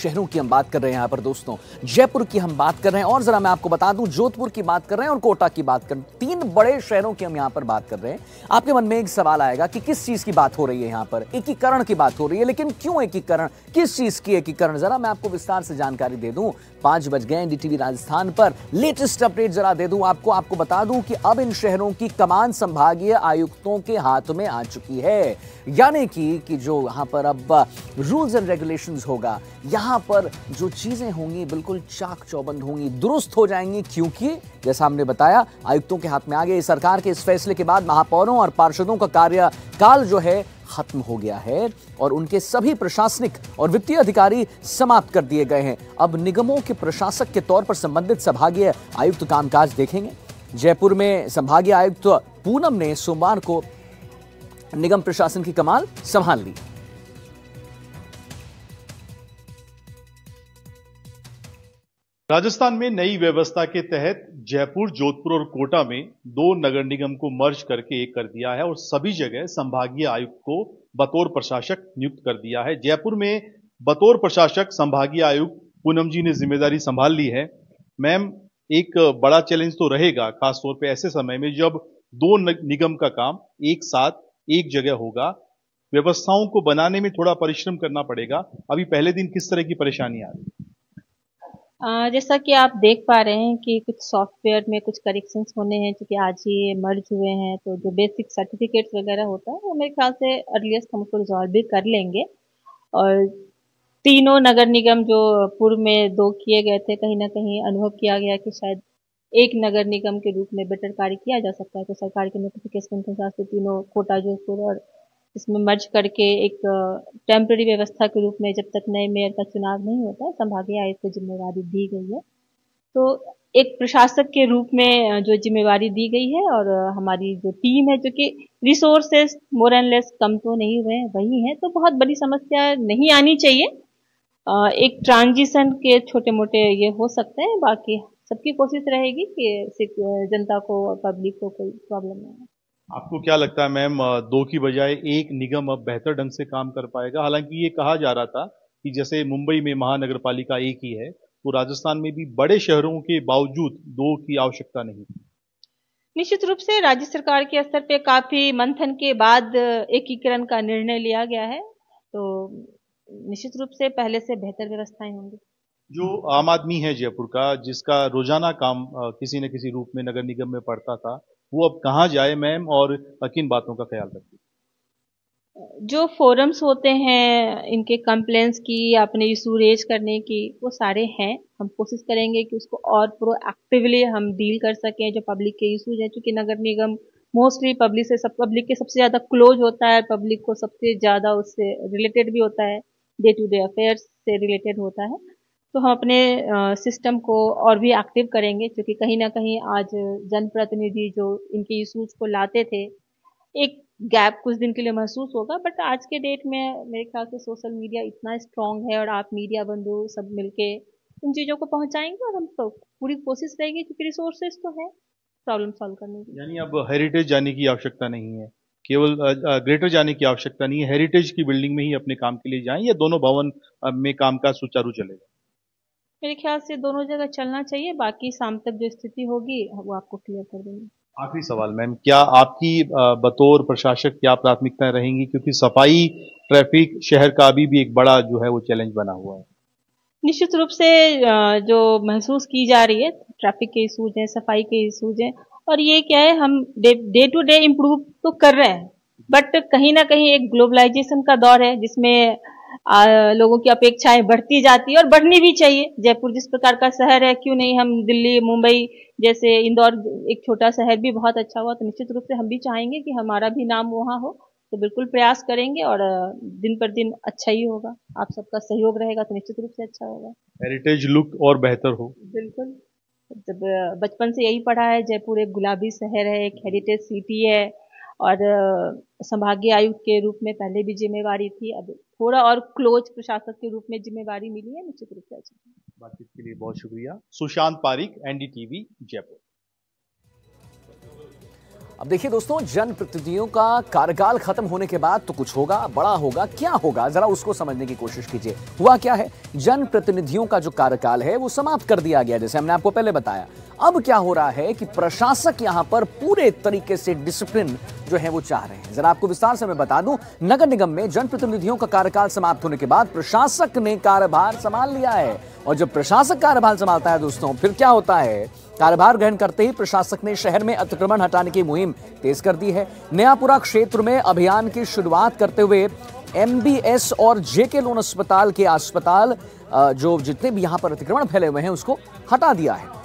शहरों की हम बात कर रहे हैं यहाँ पर दोस्तों। जयपुर की हम बात कर रहे हैं और जरा मैं आपको बता दूं जोधपुर की बात कर रहे हैं और कोटा की बात कर रहे हैं। 3 बड़े शहरों की हम यहाँ पर बात कर रहे हैं। आपके मन में एक सवाल आएगा कि किस चीज की बात हो रही है यहाँ पर? एकीकरण की बात हो रही है, लेकिन क्यों एकीकरण? किस चीज की एकीकरण? जरा मैं आपको विस्तार से जानकारी दे दूं। 5 बज गए एनडीटीवी राजस्थान पर लेटेस्ट अपडेट जरा दे दूं आपको बता दूं कि अब इन शहरों की कमान संभागीय आयुक्तों के हाथ में आ चुकी है। यानी कि जो यहां पर अब रूल्स एंड रेगुलेशंस होगा, यहां पर जो चीजें होंगी बिल्कुल चाक चौबंद होंगी, दुरुस्त हो जाएंगी, क्योंकि जैसा हमने बताया आयुक्तों के हाथ में आ गए। सरकार के इस फैसले के बाद महापौरों और पार्षदों का कार्यकाल जो है खत्म हो गया है और उनके सभी प्रशासनिक और वित्तीय अधिकारी समाप्त कर दिए गए हैं। अब निगमों के प्रशासक के तौर पर संबंधित संभागीय आयुक्त कामकाज देखेंगे। जयपुर में संभागीय आयुक्त पूनम ने सोमवार को निगम प्रशासन की कमान संभाल ली। राजस्थान में नई व्यवस्था के तहत जयपुर, जोधपुर और कोटा में 2 नगर निगम को मर्ज करके एक कर दिया है और सभी जगह संभागीय आयुक्त को बतौर प्रशासक नियुक्त कर दिया है। जयपुर में बतौर प्रशासक संभागीय आयुक्त पूनम जी ने जिम्मेदारी संभाल ली है। मैम, एक बड़ा चैलेंज तो रहेगा, खासतौर पे ऐसे समय में जब 2 निगम का काम एक साथ एक जगह होगा। व्यवस्थाओं को बनाने में थोड़ा परिश्रम करना पड़ेगा। अभी पहले दिन किस तरह की परेशानी आ रही है? जैसा कि आप देख पा रहे हैं कि कुछ सॉफ्टवेयर में कुछ करेक्शंस होने हैं, क्योंकि आज ही मर्ज हुए हैं, तो जो बेसिक सर्टिफिकेट्स वगैरह होता है वो मेरे ख्याल से अर्लीस्ट हम उसको रिजॉल्व भी कर लेंगे। और तीनों नगर निगम जो पूर्व में 2 किए गए थे, कहीं ना कहीं अनुभव किया गया कि शायद एक नगर निगम के रूप में बेटर कार्य किया जा सकता है। तो सरकार के नोटिफिकेशन के हिसाब से तीनों कोटा, जोधपुर और इसमें मर्ज करके एक टेम्पररी व्यवस्था के रूप में, जब तक नए मेयर का चुनाव नहीं होता, संभागीय आयुक्त को जिम्मेवारी दी गई है। तो एक प्रशासक के रूप में जो जिम्मेवारी दी गई है, और हमारी जो टीम है, जो कि रिसोर्सेस मोर एंड लेस कम तो नहीं हुए, वही है, तो बहुत बड़ी समस्या नहीं आनी चाहिए। एक ट्रांजिशन के छोटे मोटे ये हो सकते हैं, बाकी सबकी कोशिश रहेगी कि जनता को और पब्लिक को कोई प्रॉब्लम ना हो। आपको क्या लगता है मैम, 2 की बजाय एक निगम अब बेहतर ढंग से काम कर पाएगा? हालांकि ये कहा जा रहा था कि जैसे मुंबई में महानगर पालिका एक ही है, तो राजस्थान में भी बड़े शहरों के बावजूद 2 की आवश्यकता नहीं। निश्चित रूप से राज्य सरकार के स्तर पे काफी मंथन के बाद एकीकरण का निर्णय लिया गया है, तो निश्चित रूप से पहले से बेहतर व्यवस्थाएं होंगी। जो आम आदमी है जयपुर का, जिसका रोजाना काम किसी न किसी रूप में नगर निगम में पड़ता था, वो अब कहाँ जाए मैम, और किन बातों का ख्याल रखें? जो फोरम्स होते हैं इनके कंप्लेंट्स की या अपने इशू रेज करने की, वो सारे हैं। हम कोशिश करेंगे कि उसको और प्रोएक्टिवली हम डील कर सकें। जो पब्लिक के इशूज हैं, क्योंकि नगर निगम मोस्टली पब्लिक के सबसे ज्यादा क्लोज होता है, पब्लिक को सबसे ज्यादा उससे रिलेटेड भी होता है, डे टू डे अफेयर्स से रिलेटेड होता है। तो हम अपने सिस्टम को और भी एक्टिव करेंगे, क्योंकि कहीं ना कहीं आज जनप्रतिनिधि जो इनके इशूज को लाते थे, एक गैप कुछ दिन के लिए महसूस होगा, बट आज के डेट में मेरे ख्याल से सोशल मीडिया इतना स्ट्रांग है और आप मीडिया बंधु सब मिलके उन चीज़ों को पहुंचाएंगे, और हम तो पूरी कोशिश रहेगी, क्योंकि रिसोर्सेज तो है प्रॉब्लम सॉल्व करने की। यानी अब हेरिटेज जाने की आवश्यकता नहीं है, केवल ग्रेटर जाने की आवश्यकता नहीं है, हेरिटेज की बिल्डिंग में ही अपने काम के लिए जाएं, या दोनों भवन में कामकाज सुचारू चलेगा? मेरे ख्याल से दोनों जगह चलना चाहिए, बाकी शाम तक जो स्थिति होगी वो आपको क्लियर कर देंगे। आखिरी सवाल मैम, क्या आपकी बतौर प्रशासक क्या प्राथमिकताएं रहेंगी? क्योंकि सफाई, ट्रैफिक शहर का अभी भी एक बड़ा जो है वो चैलेंज बना हुआ है। निश्चित रूप से जो महसूस की जा रही है, ट्रैफिक के इशूज हैं, सफाई के इशूज हैं, और ये क्या है, हम डे टू डे इम्प्रूव तो कर रहे हैं, बट कहीं ना कहीं एक ग्लोबलाइजेशन का दौर है, जिसमें लोगों की अपेक्षाएं बढ़ती जाती है और बढ़नी भी चाहिए। जयपुर जिस प्रकार का शहर है, क्यों नहीं हम दिल्ली, मुंबई जैसे, इंदौर एक छोटा शहर भी बहुत अच्छा हुआ, तो निश्चित रूप से हम भी चाहेंगे कि हमारा भी नाम वहाँ हो। तो बिल्कुल प्रयास करेंगे, और दिन पर दिन अच्छा ही होगा। आप सबका सहयोग रहेगा तो निश्चित रूप से अच्छा होगा। हेरिटेज लुक और बेहतर हो। बिल्कुल, जब बचपन से यही पढ़ा है, जयपुर एक गुलाबी शहर है, एक हेरिटेज सिटी है, और संभागीय आयुक्त के रूप में पहले भी जिम्मेवारी थी, अब थोड़ा और क्लोज प्रशासक के रूप में जिम्मेवारी मिली है, निश्चित रूप से अच्छा। बातचीत के लिए बहुत शुक्रिया। सुशांत पारिक, एनडीटीवी, जयपुर। अब देखिए दोस्तों, जनप्रतिनिधियों का कार्यकाल खत्म होने के बाद तो कुछ होगा, बड़ा होगा, क्या होगा जरा उसको समझने की कोशिश कीजिए। हुआ क्या है, जनप्रतिनिधियों का जो कार्यकाल है वो समाप्त कर दिया गया, जैसे हमने आपको पहले बताया। अब क्या हो रहा है कि प्रशासक यहां पर पूरे तरीके से डिसिप्लिन जो है वो चाह रहे हैं। जरा आपको विस्तार से मैं बता दूं, नगर निगम में जनप्रतिनिधियों का कार्यकाल समाप्त होने के बाद प्रशासक ने कार्यभार संभाल लिया है। और जब प्रशासक कार्यभार संभालता है दोस्तों, फिर क्या होता है, कार्यभार ग्रहण करते ही प्रशासक ने शहर में अतिक्रमण हटाने की मुहिम तेज कर दी है। नयापुरा क्षेत्र में अभियान की शुरुआत करते हुए MBS और JK लोन अस्पताल के अस्पताल जो जितने भी यहां पर अतिक्रमण फैले हुए हैं उसको हटा दिया है।